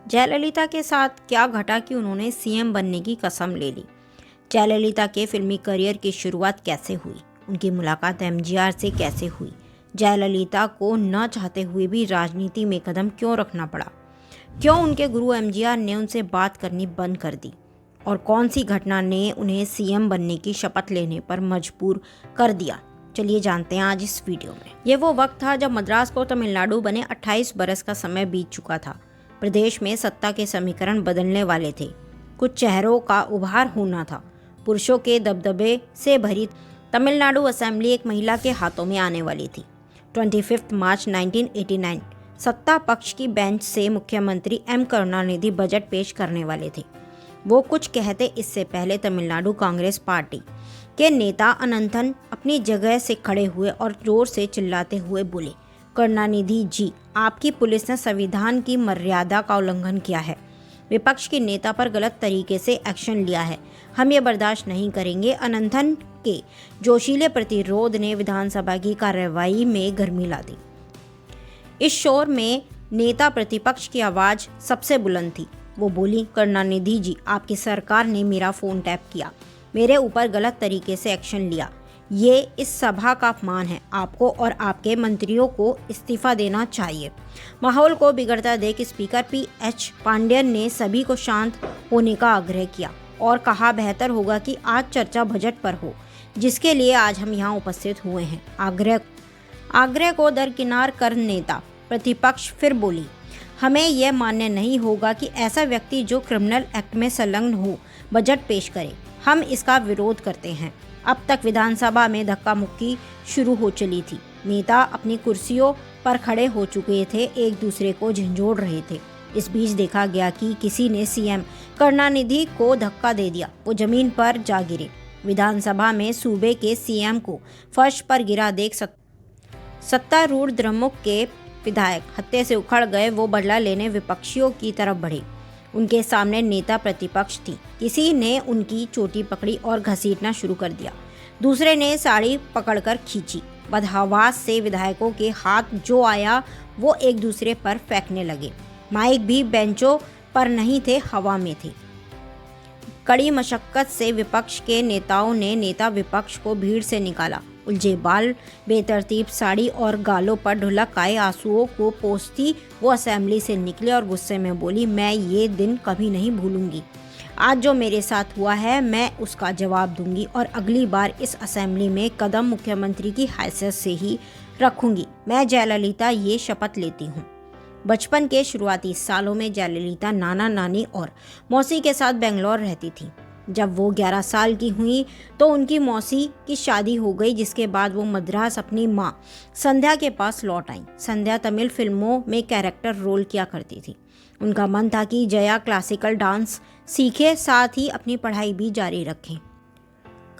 जयललिता के साथ क्या घटा कि उन्होंने सीएम बनने की कसम ले ली। जयललिता के फिल्मी करियर की शुरुआत कैसे हुई, उनकी मुलाकात एमजीआर से कैसे हुई, जयललिता को न चाहते हुए भी राजनीति में कदम क्यों रखना पड़ा, क्यों उनके गुरु एमजीआर ने उनसे बात करनी बंद कर दी और कौन सी घटना ने उन्हें सीएम बनने की शपथ लेने पर मजबूर कर दिया, चलिए जानते हैं आज इस वीडियो में। ये वो वक्त था जब मद्रास को तमिलनाडु बने 28 बरस का समय बीत चुका था। प्रदेश में सत्ता के समीकरण बदलने वाले थे, कुछ चेहरों का उभार होना था। पुरुषों के दबदबे से भरी तमिलनाडु असेंबली एक महिला के हाथों में आने वाली थी। 25 मार्च 1989 सत्ता पक्ष की बेंच से मुख्यमंत्री एम करुणानिधि बजट पेश करने वाले थे। वो कुछ कहते इससे पहले तमिलनाडु कांग्रेस पार्टी के नेता अनंतन अपनी जगह से खड़े हुए और जोर से चिल्लाते हुए बोले, करुणानिधि जी, आपकी पुलिस ने संविधान की मर्यादा का उल्लंघन किया है, विपक्ष के नेता पर गलत तरीके से एक्शन लिया है, हम ये बर्दाश्त नहीं करेंगे। अनंतन के जोशीले प्रतिरोध ने विधानसभा की कार्यवाही में गर्मी ला दी। इस शोर में नेता प्रतिपक्ष की आवाज सबसे बुलंद थी। वो बोली, करुणानिधि जी, आपकी सरकार ने मेरा फोन टैप किया, मेरे ऊपर गलत तरीके से एक्शन लिया, ये इस सभा का अपमान है, आपको और आपके मंत्रियों को इस्तीफा देना चाहिए। माहौल को बिगड़ता देख स्पीकर पीएच पांडेयन ने सभी को शांत होने का आग्रह किया और कहा, बेहतर होगा कि आज चर्चा बजट पर हो, जिसके लिए आज हम यहाँ उपस्थित हुए हैं। आग्रह को दरकिनार कर नेता प्रतिपक्ष फिर बोली, हमें यह मान्य नहीं होगा कि ऐसा व्यक्ति जो क्रिमिनल एक्ट में संलग्न हो बजट पेश करे, हम इसका विरोध करते हैं। अब तक विधानसभा में धक्का मुक्की शुरू हो चली थी। नेता अपनी कुर्सियों पर खड़े हो चुके थे, एक दूसरे को झंझोड़ रहे थे। इस बीच देखा गया कि किसी ने सीएम करुणानिधि को धक्का दे दिया, वो जमीन पर जा गिरे। विधानसभा में सूबे के सीएम को फर्श पर गिरा देख सत्तारूढ़ द्रमुक के विधायक हत्थे से उखड़ गए। वो बदला लेने विपक्षियों की तरफ बढ़े। उनके सामने नेता प्रतिपक्ष थी। किसी ने उनकी चोटी पकड़ी और घसीटना शुरू कर दिया, दूसरे ने साड़ी पकड़कर खींची। बदहवास से विधायकों के हाथ जो आया वो एक दूसरे पर फेंकने लगे। माइक भी बेंचों पर नहीं थे, हवा में थे। कड़ी मशक्कत से विपक्ष के नेताओं ने नेता विपक्ष को भीड़ से निकाला। उलझे बाल, बेतरतीब साड़ी और गालों पर ढुलक आए आंसुओं को पोंछती वो असेंबली से निकले और गुस्से में बोली, मैं ये दिन कभी नहीं भूलूंगी। आज जो मेरे साथ हुआ है मैं उसका जवाब दूंगी और अगली बार इस असेंबली में कदम मुख्यमंत्री की हैसियत से ही रखूंगी। मैं जयललिता ये शपथ लेती हूँ। बचपन के शुरुआती सालों में जयललिता नाना नानी और मौसी के साथ बेंगलोर रहती थी। जब वो 11 साल की हुई तो उनकी मौसी की शादी हो गई, जिसके बाद वो मद्रास अपनी माँ संध्या के पास लौट आई। संध्या तमिल फिल्मों में कैरेक्टर रोल किया करती थी। उनका मन था कि जया क्लासिकल डांस सीखे, साथ ही अपनी पढ़ाई भी जारी रखें।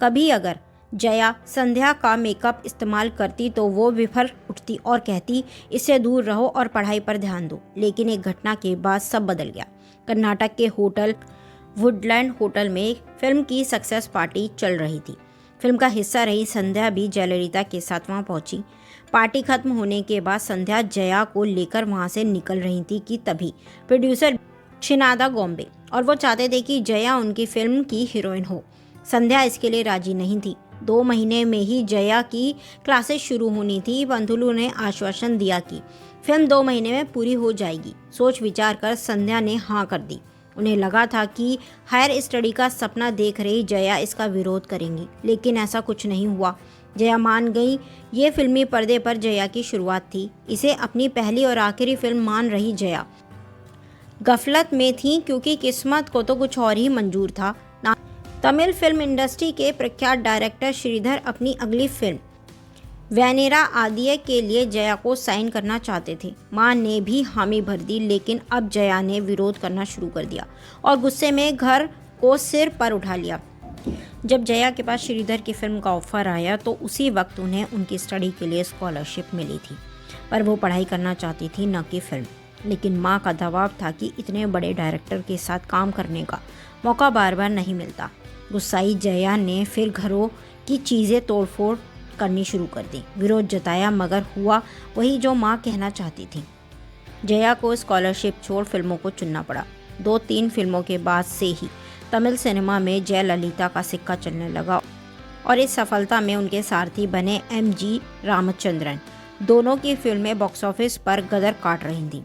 कभी अगर जया संध्या का मेकअप इस्तेमाल करती तो वो विफर उठती और कहती, इससे दूर रहो और पढ़ाई पर ध्यान दो। लेकिन एक घटना के बाद सब बदल गया। कर्नाटक के होटल वुडलैंड होटल में फिल्म की सक्सेस पार्टी चल रही थी। फिल्म का हिस्सा रही संध्या भी जयललिता के साथ वहां पहुंची। पार्टी खत्म होने के बाद संध्या जया को लेकर वहां से निकल रही थी कि तभी प्रोड्यूसर छिनादा बॉम्बे और वो चाहते थे कि जया उनकी फिल्म की हीरोइन हो। संध्या इसके लिए राजी नहीं थी। 2 महीने में ही जया की क्लासेस शुरू होनी थी। बंधुलू ने आश्वासन दिया कि फिल्म 2 महीने में पूरी हो जाएगी। सोच विचार कर संध्या ने हाँ कर दी। उन्हें लगा था कि हायर स्टडी का सपना देख रही जया इसका विरोध करेंगी, लेकिन ऐसा कुछ नहीं हुआ। जया मान गई। ये फिल्मी पर्दे पर जया की शुरुआत थी। इसे अपनी पहली और आखिरी फिल्म मान रही जया गफलत में थी, क्योंकि किस्मत को तो कुछ और ही मंजूर था। तमिल फिल्म इंडस्ट्री के प्रख्यात डायरेक्टर श्रीधर अपनी अगली फिल्म वैनेरा आदिय के लिए जया को साइन करना चाहते थे। मां ने भी हामी भर दी, लेकिन अब जया ने विरोध करना शुरू कर दिया और गुस्से में घर को सिर पर उठा लिया। जब जया के पास श्रीधर की फिल्म का ऑफर आया तो उसी वक्त उन्हें उनकी स्टडी के लिए स्कॉलरशिप मिली थी, पर वो पढ़ाई करना चाहती थी, न कि फिल्म। लेकिन माँ का दबाव था कि इतने बड़े डायरेक्टर के साथ काम करने का मौका बार बार नहीं मिलता। गुस्साई जया ने फिर घरों की चीज़ें तोड़फोड़ करनी शुरू कर दी। विरोध जताया, मगर हुआ वही जो माँ कहना चाहती थी। जया को स्कॉलरशिप छोड़ फिल्मों को चुनना पड़ा। 2-3 फिल्मों के बाद से ही तमिल सिनेमा में जयललिता का सिक्का चलने लगा और इस सफलता में उनके सारथी बने MG रामचंद्रन। दोनों की फिल्में बॉक्स ऑफिस पर गदर काट रही थीं।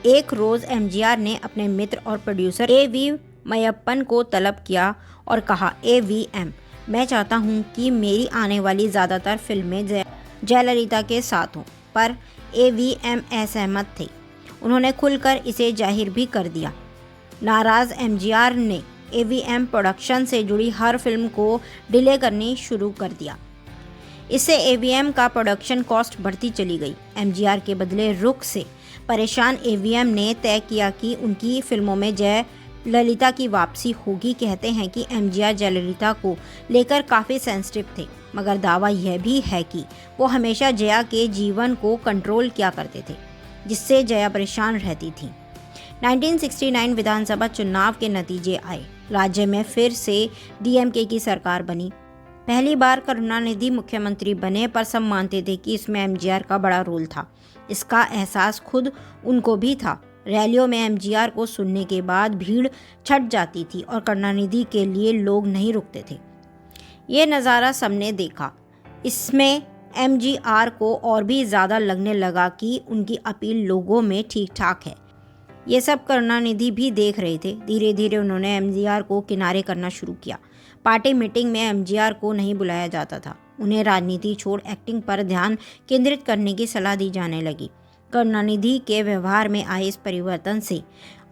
एक रोज़ MGR ने अपने मित्र और प्रोड्यूसर AV मयप्पन को तलब किया और कहा, AVM, मैं चाहता हूं कि मेरी आने वाली ज़्यादातर फिल्में जयललिता के साथ हों। पर AVM असहमत थे। उन्होंने खुलकर इसे जाहिर भी कर दिया। नाराज़ MGR ने AVM प्रोडक्शन से जुड़ी हर फिल्म को डिले करनी शुरू कर दिया। इससे AVM का प्रोडक्शन कॉस्ट बढ़ती चली गई। MGR के बदले रुख से परेशान AVM ने तय किया कि उनकी फिल्मों में जयललिता की वापसी होगी। कहते हैं कि MGR जयललिता को लेकर काफ़ी सेंसिटिव थे, मगर दावा यह भी है कि वो हमेशा जया के जीवन को कंट्रोल किया करते थे, जिससे जया परेशान रहती थी। 1969 विधानसभा चुनाव के नतीजे आए। राज्य में फिर से DMK की सरकार बनी। पहली बार करुणानिधि मुख्यमंत्री बने, पर सब मानते थे कि इसमें MGR का बड़ा रोल था। इसका एहसास खुद उनको भी था। रैलियों में MGR को सुनने के बाद भीड़ छट जाती थी और करुणानिधि के लिए लोग नहीं रुकते थे। ये नज़ारा सबने देखा। इसमें MGR को और भी ज़्यादा लगने लगा कि उनकी अपील लोगों में ठीक ठाक है। ये सब करुणानिधि भी देख रहे थे। धीरे धीरे उन्होंने MGR को किनारे करना शुरू किया। पार्टी मीटिंग में MGR को नहीं बुलाया जाता था। उन्हें राजनीति छोड़ एक्टिंग पर ध्यान केंद्रित करने की सलाह दी जाने लगी। करुणानिधि के व्यवहार में आए इस परिवर्तन से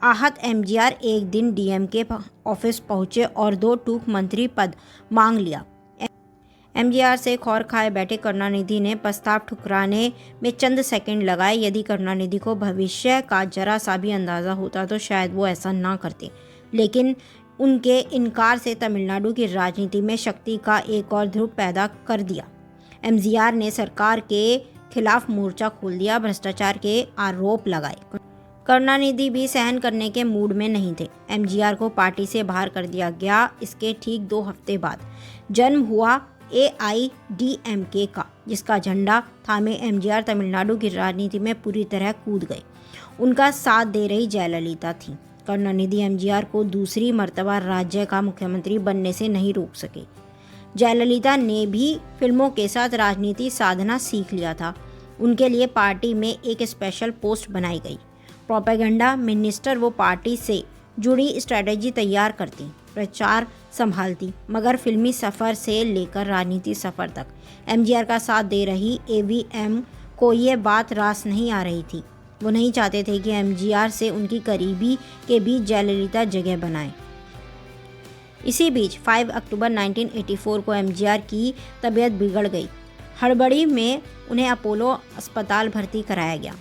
आहत MGR एक दिन DMK ऑफिस पहुंचे और 2 टूक मंत्री पद मांग लिया। MGR से खौर खाए बैठे करुणानिधि ने प्रस्ताव ठुकराने में चंद सेकंड लगाए। यदि करुणानिधि को भविष्य का जरा सा भी अंदाज़ा होता तो शायद वो ऐसा ना करते, लेकिन उनके इनकार से तमिलनाडु की राजनीति में शक्ति का एक और ध्रुव पैदा कर दिया। MGR ने सरकार के खिलाफ मोर्चा खोल दिया, भ्रष्टाचार के आरोप लगाए। करुणानिधि भी सहन करने के मूड में नहीं थे। MGR को पार्टी से बाहर कर दिया गया। इसके ठीक 2 हफ्ते बाद जन्म हुआ AIDMK का, जिसका झंडा थामे MGR तमिलनाडु की राजनीति में पूरी तरह कूद गए। उनका साथ दे रही जयललिता थी। करुणानिधि MGR को दूसरी मर्तबा राज्य का मुख्यमंत्री बनने से नहीं रोक सके। जयललिता ने भी फिल्मों के साथ राजनीति साधना सीख लिया था। उनके लिए पार्टी में एक स्पेशल पोस्ट बनाई गई। प्रोपेगेंडा मिनिस्टर वो पार्टी से जुड़ी स्ट्रैटेजी तैयार करती, प्रचार संभालती, मगर फिल्मी सफ़र से लेकर राजनीति सफ़र तक MGR का साथ दे रही AVM को ये बात रास नहीं आ रही थी। वो नहीं चाहते थे कि MGR से उनकी करीबी के बीच जयललिता जगह बनाए। इसी बीच 5 अक्टूबर 1984 को MGR की तबीयत बिगड़ गई। हड़बड़ी में उन्हें अपोलो अस्पताल भर्ती कराया गया।